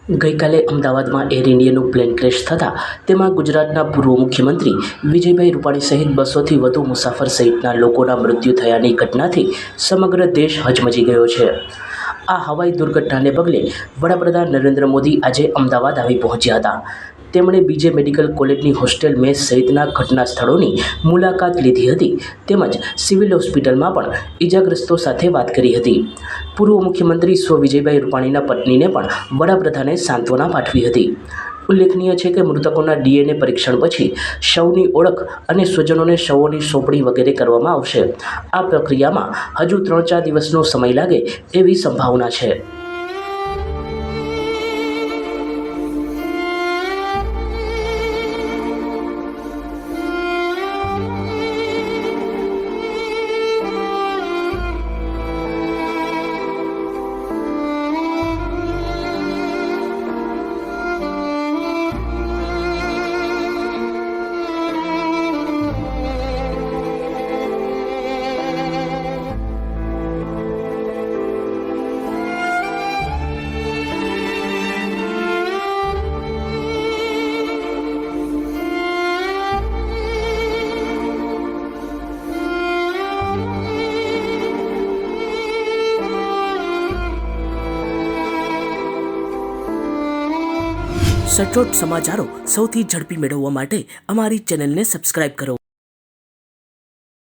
ગઈકાલે અમદાવાદમાં air ઇન્ડિયાનું plane crash થતાં તેમાં ગુજરાતના પૂર્વ મુખ્યમંત્રી વિજયભાઈ રૂપાણી સહિત 200થી વધુ મુસાફર સહિતના લોકોના મૃત્યુ થયાની ઘટનાથી સમગ્ર દેશ હચમચી ગયો છે। આ હવાઈ દુર્ઘટનાને પગલે વડાપ્રધાન નરેન્દ્ર મોદી આજે અમદાવાદ આવી પહોંચ્યા હતા। તેમણે બીજે મેડિકલ કોલેજની હોસ્ટેલ મેસ સહિતના ઘટના સ્થળોની મુલાકાત લીધી હતી તેમજ સિવિલ હોસ્પિટલમાં પણ ઇજાગ્રસ્તો સાથે વાત કરી હતી। પૂર્વ મુખ્યમંત્રી સ્વ વિજયભાઈ રૂપાણીના પત્નીને પણ વડાપ્રધાને સાંત્વના પાઠવી હતી। ઉલ્લેખનીય છે કે મૃતકોના ડીએનએ પરીક્ષણ પછી શવની ઓળખ અને સ્વજનોને શવોની સોંપણી વગેરે કરવામાં આવશે। આ પ્રક્રિયામાં હજુ 3-4 દિવસનો સમય લાગે એવી સંભાવના છે। સચોટ સમાચારો સૌથી ઝડપી મેળવવા માટે અમારી ચેનલને સબસ્ક્રાઇબ કરો।